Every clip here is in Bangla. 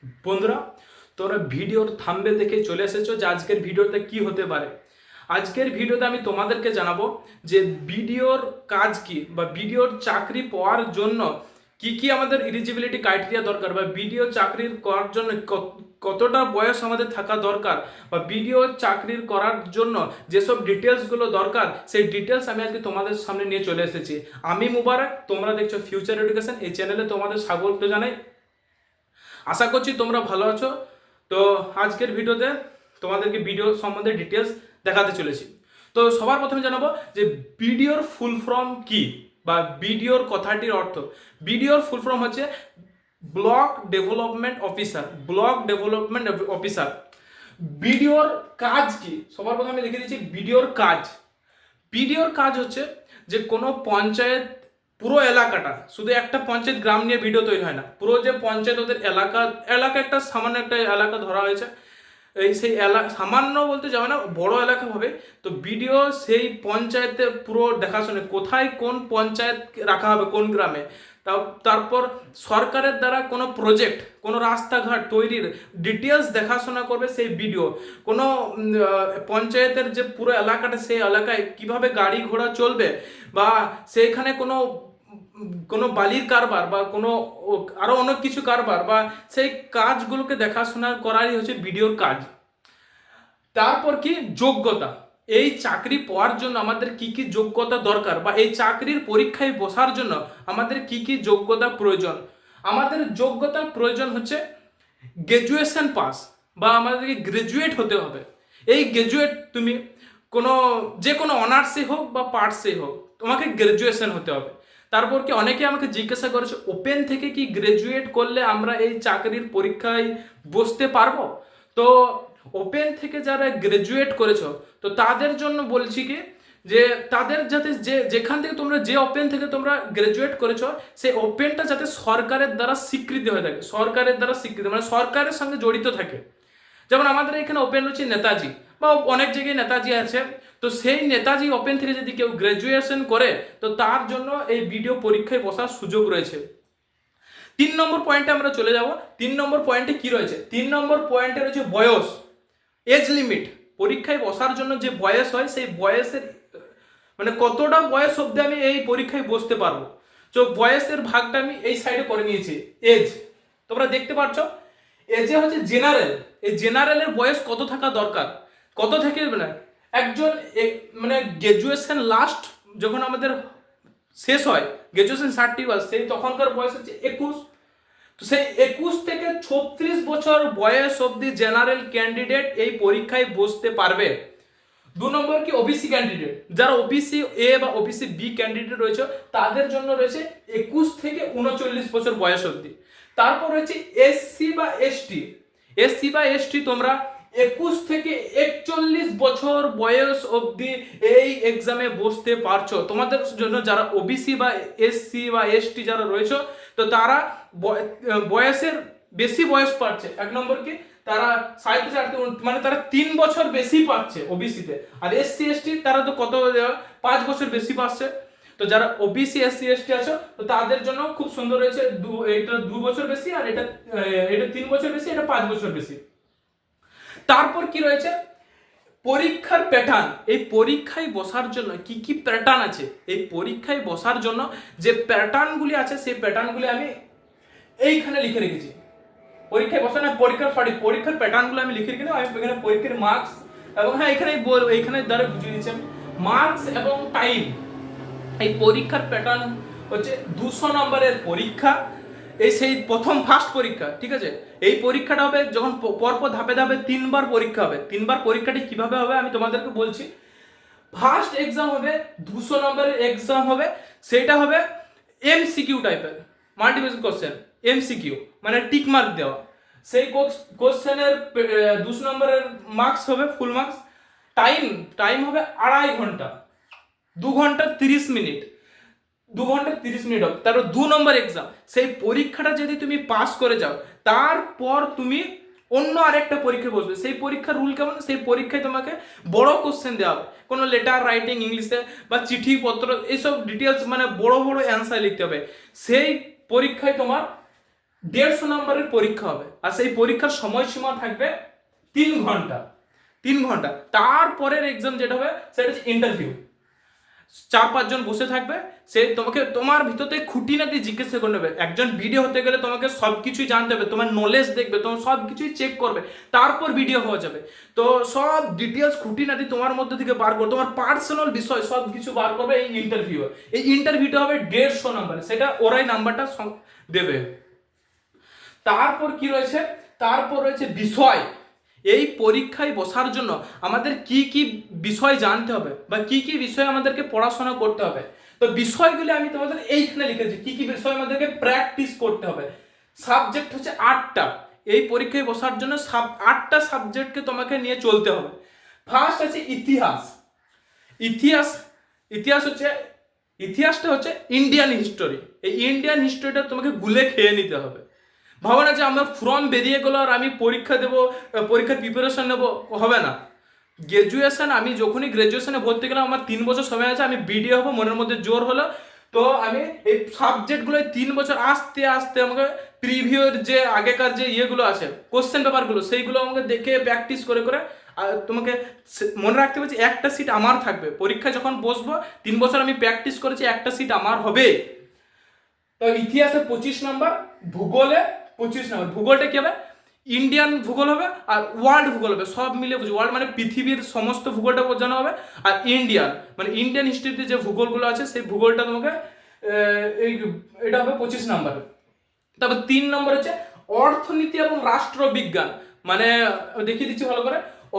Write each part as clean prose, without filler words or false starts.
বন্ধুরা, তোমরা ভিডিওর থাম্বনেল দেখে চলে এসেছো যে আজকের ভিডিওতে কি হতে পারে। আজকের ভিডিওতে আমি তোমাদেরকে জানাবো যে ভিডিওর কাজ কি বা ভিডিওর চাকরি পাওয়ার জন্য কি কি আমাদের এলিজিবিলিটি ক্রাইটেরিয়া দরকার, বা ভিডিও চাকরির করার জন্য কতটা বয়স আমাদের থাকা দরকার, বা ভিডিও চাকরির করার জন্য যেসব ডিটেলসগুলো দরকার সেই ডিটেলস আমি আজকে তোমাদের সামনে নিয়ে চলে এসেছি। আমি মুবারক, তোমরা দেখছো ফিউচার এডুকেশন। এই চ্যানেলে তোমাদের স্বাগত জানাই। আশা করছি তোমরা ভালো আছো। তো আজকের ভিডিওতে তোমাদেরকে ভিডিও সম্বন্ধে ডিটেলস দেখাতে চলেছি। তো সবার প্রথমে জানাবো যে ভিডিওর ফুল ফর্ম কি, বা ভিডিওর কথাটির অর্থ। ভিডিওর ফুল ফর্ম হচ্ছে block development officer. Block development officer. ভিডিওর কাজ কি, সবার প্রথমে লিখে দিচ্ছি ভিডিওর কাজ। ভিডিওর কাজ হচ্ছে যে কোনো পঞ্চায়েত, পুরো এলাকাটা, শুধু একটা পঞ্চায়েত গ্রাম নিয়ে ভিডিও তৈরি হয় না, পুরো যে পঞ্চায়েত ওদের এলাকা এলাকা একটা সামান্য একটা এলাকা ধরা হয়েছে, এই সেই এলাকা সামান্য বলতে যাবে না, বড় এলাকা হবে। তো ভিডিও সেই পঞ্চায়েতে পুরো দেখাশোনা, কোথায় কোন পঞ্চায়েত রাখা হবে কোন গ্রামে, তারপর সরকারের দ্বারা কোনো প্রজেক্ট, কোনো রাস্তাঘাট তৈরির ডিটেলস দেখাশোনা করবে সেই ভিডিও। কোনো পঞ্চায়েতের যে পুরো এলাকাটা, সেই এলাকায় কিভাবে গাড়ি ঘোড়া চলবে, বা সেইখানে কোনো কোনো বালির কারবার বা কোনো আরো অনেক কিছু কারবার, বা সেই কাজগুলোকে দেখাশোনা করারই হচ্ছে ভিডিওর কাজ। তারপর কি যোগ্যতা, এই চাকরি পাওয়ার জন্য আমাদের কি কি যোগ্যতা দরকার, বা এই চাকরির পরীক্ষায় বসার জন্য আমাদের কি কি যোগ্যতা প্রয়োজন। আমাদের যোগ্যতা প্রয়োজন হচ্ছে গ্রাজুয়েশন পাস, বা আমাদেরকে গ্রাজুয়েট হতে হবে। এই গ্রাজুয়েট তুমি কোনো যে কোনো অনার্সে হোক বা পার্টসে হোক, তোমাকে গ্রাজুয়েশন হতে হবে। তারপর কি অনেকে আমাকে জিজ্ঞাসা করেছে ওপেন থেকে কি গ্রাজুয়েট করলে আমরা এই চাকরির পরীক্ষায় বসতে পারবো। তো ওপেন থেকে যারা গ্রাজুয়েট করেছো, তো তাদের জন্য বলছি কি যে তাদের যাতে যেখান থেকে তোমরা যে ওপেন থেকে তোমরা গ্রাজুয়েট করেছো, সেই ওপেনটা যাতে সরকারের দ্বারা স্বীকৃতি হয়ে থাকে, সরকারের দ্বারা স্বীকৃতি মানে সরকারের সঙ্গে জড়িত থাকে। যেমন আমাদের এখানে ওপেন হচ্ছে নেতাজি, বা অনেক জায়গায় নেতাজি আছে। তো সেই নেতাজি ওপেন থেকে যদি কেউ গ্রাজুয়েশন করে, তো তার জন্য এই ভিডিও পরীক্ষায় বসার সুযোগ রয়েছে। 3 নম্বর পয়েন্টে আমরা চলে যাব। 3 নম্বর পয়েন্টে কি রয়েছে? 3 নম্বর পয়েন্টে রয়েছে বয়স, এজ লিমিট। পরীক্ষায় বসার জন্য যে বয়স হয়, সেই বয়সের মানে কতটা বয়স অবধি আমি এই পরীক্ষায় বসতে পারবো। তো বয়সের ভাগটা আমি এই সাইডে করে নিয়েছি। এজ তোমরা দেখতে পাচ্ছ, এজে হচ্ছে জেনারেল। এই জেনারেলের বয়স কত থাকা দরকার, কত থেকে মানে একজন মানে গ্রাজুয়েশন লাস্ট যখন আমাদের শেষ হয়, গ্রাজুয়েশন সার্টিফিকেট, সেই তখনকার বয়স হচ্ছে 21। তো সেই 21 থেকে 36 বছর বয়স অবধি জেনারেল ক্যান্ডিডেট এই পরীক্ষায় বসতে পারবে। 2 নম্বর কি ওবিসি ক্যান্ডিডেট, যারা ওবিসি এ বা ওবিসি বি ক্যান্ডিডেট রয়েছে, তাদের জন্য রয়েছে 21 থেকে 39 বছর বয়স অবধি। তারপর রয়েছে এসসি বা এসটি। এসসি বা এসটি তোমরা 21 থেকে 41 বছর বয়স অবধি এই এক্সামে বসতে পারছো। তোমাদের জন্য যারা ওবিসি বা এসসি বা এসটি যারা রয়েছে, তো তারা বয়সের বেশি বয়স পাচ্ছে। 1 নম্বর কি তারা 37 মানে তারা 3 বছর বেশি পাচ্ছে ওবিসিতে, আর এসসি এসটি তারা তো কত 5 বছর বেশি পাচ্ছে। তো যারা ওবিসি এসসি এসটি আছে, তো তাদের জন্য খুব সুন্দর রয়েছে, এটা 2 বছর বেশি, আর এটা 3 বছর বেশি, এটা 5 বছর বেশি। তারপর কি রয়েছে পরীক্ষার প্যাটার্ন। এই পরীক্ষায় বসার জন্য কি কি প্যাটার্ন আছে, এই পরীক্ষায় বসার জন্য যে প্যাটার্নগুলি আছে, সেই প্যাটার্নগুলি আমি এইখানে লিখে রেখেছি। পরীক্ষায় বসে না, পরীক্ষার প্যাটার্নগুলো আমি লিখে রেখে, আমি এখানে পরীক্ষার মার্কস এবং হ্যাঁ এখানে দ্বারা বুঝিয়ে দিচ্ছি আমি মার্কস এবং টাইম। এই পরীক্ষার প্যাটার্ন হচ্ছে 200 নম্বরের পরীক্ষা। এই সেই প্রথম ফার্স্ট পরীক্ষা, ঠিক আছে। এই পরীক্ষাটা হবে যখন পরপর ধাপে ধাপে 3বার পরীক্ষা হবে। 3বার পরীক্ষাটি কিভাবে হবে আমি তোমাদেরকে বলছি। ফার্স্ট এক্সাম হবে 200 নম্বরের এক্সাম হবে, সেটা হবে এমসিকিউ টাইপের, মাল্টিপল কোশ্চেন। এমসিকিউ মানে টিক মার্ক দেওয়া। সেই কোশ্চেনের 200 নম্বরের মার্কস হবে ফুল মার্কস। টাইম হবে 2.5 ঘন্টা, 2 ঘন্টা 30 মিনিট, 2 ঘন্টা 30 মিনিট হবে। তারপর 2 নম্বর এক্সাম। সেই পরীক্ষাটা যদি তুমি পাস করে যাও, তারপর তুমি অন্য আরেকটা পরীক্ষা বসবে। সেই পরীক্ষার রুল কেমন, সেই পরীক্ষায় তোমাকে বড় কোশ্চেন দেওয়া হবে, কোনো লেটার রাইটিং ইংলিশে বা চিঠি পত্র এইসব ডিটেলস মানে বড় বড় অ্যান্সার লিখতে হবে। সেই পরীক্ষায় তোমার 150 নম্বরের পরীক্ষা হবে, আর সেই পরীক্ষার সময়সীমা থাকবে 3 ঘন্টা। 3 ঘন্টা। তারপরের এক্সাম যেটা হবে সেটা হচ্ছে ইন্টারভিউ। 4-5 জন বসে থাকবে, সে তোমাকে তোমার ভিতর থেকে খুঁটিনাটি জিজ্ঞাসা করে নেবে। একজন ভিডিও হতে গেলে তোমাকে সবকিছুই জানতে হবে, তোমার নলেজ দেখবে, তোমার সব কিছুই চেক করবে, তারপর ভিডিও হয়ে যাবে। তো সব ডিটেলস খুঁটিনাটি তোমার মধ্যে থেকে বার করবে, তোমার পার্সোনাল বিষয় সব কিছু বার করবে এই ইন্টারভিউ। এই ইন্টারভিউটা হবে 150 নম্বরে, সেটা ওরাই নাম্বারটা দেবে। তারপর কি রয়েছে, তারপর রয়েছে বিষয়। এই পরীক্ষায় বসার জন্য আমাদের কি কি বিষয় জানতে হবে বা কি কি বিষয় আমাদেরকে পড়াশোনা করতে হবে। তো বিষয়গুলি আমি তোমাদের এইখানে লিখেছি, কি কি বিষয় আমাদেরকে প্র্যাকটিস করতে হবে। সাবজেক্ট হচ্ছে 8টা। এই পরীক্ষায় বসার জন্য 8টা সাবজেক্টকে তোমাকে নিয়ে চলতে হবে। ফার্স্ট আছে ইতিহাস। ইতিহাস ইতিহাস হচ্ছে ইতিহাসটা হচ্ছে ইন্ডিয়ান হিস্টোরি। এই ইন্ডিয়ান হিস্টোরিটা তোমাকে গুলে খেয়ে নিতে হবে। ভাবো না যে আমার ফর্ম বেরিয়ে গেলো আর আমি পরীক্ষা দেবো, পরীক্ষার প্রিপারেশন নেবো, হবে না। গ্রাজুয়েশন, আমি যখনই গ্রাজুয়েশনে ভর্তি গেলাম, আমার 3 বছর সময় আছে, আমি বিডিও হবো, মনের মধ্যে জোর হলো। তো আমি এই সাবজেক্টগুলো 3 বছর আস্তে আস্তে আমাকে প্রিভিউর যে আগেকার যে ইয়েগুলো আছে, কোশ্চেন পেপারগুলো, সেইগুলো আমাকে দেখে প্র্যাকটিস করে করে আর তোমাকে মনে রাখতে হবে যে একটা সিট আমার থাকবে। পরীক্ষা যখন বসবো, 3 বছর আমি প্র্যাকটিস করেছি, একটা সিট আমার হবে। তো ইতিহাসে 25 নম্বর, ভূগোলে 25 নম্বর। ভূগোলটা কি হবে, ইন্ডিয়ান ভূগোল হবে আর ওয়ার্ল্ড ভূগোল হবে, সব মিলে বুঝি। ওয়ার্ল্ড মানে পৃথিবীর সমস্ত ভূগোলটা বোঝানো হবে, আর ইন্ডিয়ান মানে ইন্ডিয়ান হিস্ট্রিতে যে ভূগোলগুলো আছে সেই ভূগোলটা তোমাকে এই এটা হবে 25 নম্বরে। তারপর 3 নম্বর হচ্ছে অর্থনীতি এবং রাষ্ট্রবিজ্ঞান। মানে দেখিয়ে দিচ্ছি ভালো করে,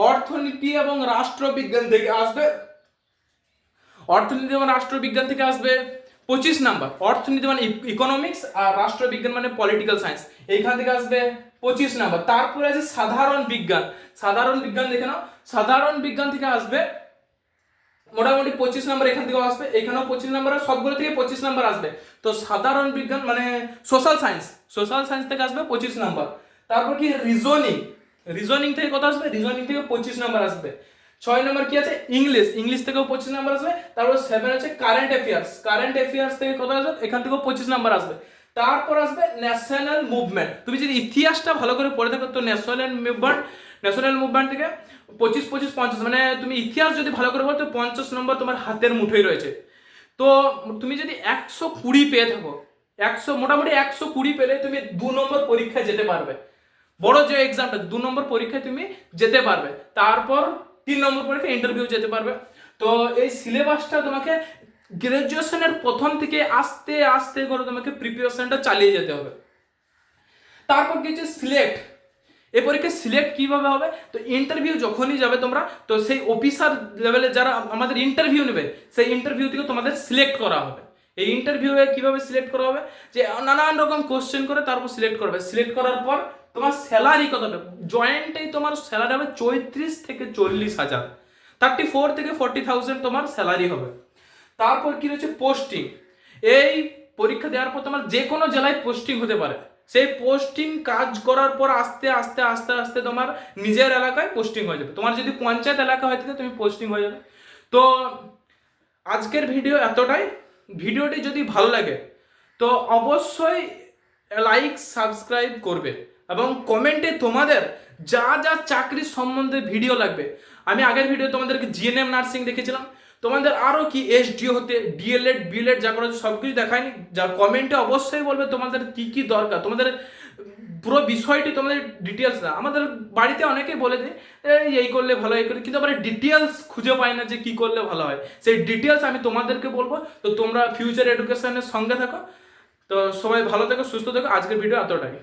অর্থনীতি এবং রাষ্ট্রবিজ্ঞান থেকে আসবে, অর্থনীতি এবং রাষ্ট্রবিজ্ঞান থেকে আসবে 25 নম্বর। অর্থনীতি মানে ইকোনমিক্স, আর রাষ্ট্রবিজ্ঞান মানে পলিটিক্যাল সায়েন্স, এইখান থেকে আসবে 25 নম্বর। তারপরে আছে সাধারণ বিজ্ঞান। সাধারণ বিজ্ঞান দেখে নাও, সাধারণ বিজ্ঞান থেকে আসবে মোটামুটি 25 নম্বর, এখান থেকেও আসবে, এখানেও 25 নম্বর, সবগুলো থেকে 25 নম্বর আসবে। তো সাধারণ বিজ্ঞান মানে সোশ্যাল সায়েন্স, সোশ্যাল সায়েন্স থেকে আসবে 25 নম্বর। তারপর কি রিজনিং, রিজনিং থেকে কত আসবে, রিজনিং থেকে 25 নম্বর আসবে। 6 নম্বর কি আছে, ইংলিশ, ইংলিশ থেকেও 25 নম্বর আসবে। তারপর 7 আছে কারেন্ট অ্যাফেয়ার্স, কারেন্ট অ্যাফেয়ার্স থেকে কত আসবে, এখান থেকেও 25 নম্বর আসবে। তারপর আসবে ন্যাশনাল মুভমেন্ট। তুমি যদি ইতিহাসটা ভালো করে পড়ে থাকো তো ন্যাশনাল মুভমেন্ট, ন্যাশনাল মুভমেন্ট থেকে 25, 25, 50, মানে তুমি ইতিহাস যদি ভালো করে বলো তো 50 নম্বর তোমার হাতের মুঠোয় রয়েছে। তো তুমি যদি 120 পেয়ে থাকো, মোটামুটি 120 পেলে তুমি 2 নম্বর পরীক্ষায় যেতে পারবে। বড় যে এক্সামটা 2 নম্বর পরীক্ষায় তুমি যেতে পারবে। তারপর 3 নম্বর পরীক্ষা ইন্টারভিউ যেতে পারবে। তো এই সিলেবাসটা তোমাকে গ্রাজুয়েশনের প্রথম থেকে আস্তে আস্তে করে তোমাকে প্রিপারেশনটা চালিয়ে যেতে হবে। তারপর কি হচ্ছে সিলেক্ট। এই পরীক্ষা সিলেক্ট কিভাবে হবে, তো ইন্টারভিউ যখনই যাবে তোমরা, তো সেই অফিসার লেভেলে যারা আমাদের ইন্টারভিউ নেবে, সেই ইন্টারভিউ থেকে তোমাদের সিলেক্ট করা হবে। এই ইন্টারভিউয়ে কিভাবে সিলেক্ট করা হবে, যে নানান রকম কোশ্চেন করে তারপর সিলেক্ট করবে। সিলেক্ট করার পর তোমার স্যালারি কতটা, জয়েন্টেই তোমার স্যালারি হবে 34 থেকে 40,000, 34 থেকে 40,000 তোমার স্যালারি হবে। তারপর কি রয়েছে পোস্টিং। এই পরীক্ষা দেওয়ার পর তোমার যে কোনো জেলায় পোস্টিং হতে পারে। সেই পোস্টিং কাজ করার পর আস্তে আস্তে আস্তে আস্তে তোমার নিজের এলাকায় পোস্টিং হয়ে যাবে। তোমার যদি পঞ্চায়েত এলাকা হয়ে থাকে তুমি পোস্টিং হয়ে যাবে। তো আজকের ভিডিও এতটাই। ভিডিওটি যদি ভালো লাগে তো অবশ্যই লাইক সাবস্ক্রাইব করবে এবং কমেন্টে তোমাদের যা যা চাকরির সম্বন্ধে ভিডিও লাগবে। আমি আগের ভিডিও তোমাদেরকে জিএনএম নার্সিং দেখেছিলাম, তোমাদের আরও কি এসডিও হতে ডিএলএড বিএলএড যা করা সব কিছু দেখায়নি। যা কমেন্টে অবশ্যই বলবে তোমাদের কি কি দরকার, তোমাদের পুরো বিষয়টি তোমাদের ডিটেলস না। আমাদের বাড়িতে অনেকেই বলে দেয় এই করলে ভালো, এই করে, কিন্তু আমরা ডিটেলস খুঁজে পাই না যে কি করলে ভালো হয়। সেই ডিটেলস আমি তোমাদেরকে বলবো। তো তোমরা ফিউচার এডুকেশনের সঙ্গে থাকো। তো সবাই ভালো থেকো, সুস্থ থেকো। আজকের ভিডিও এতটাই।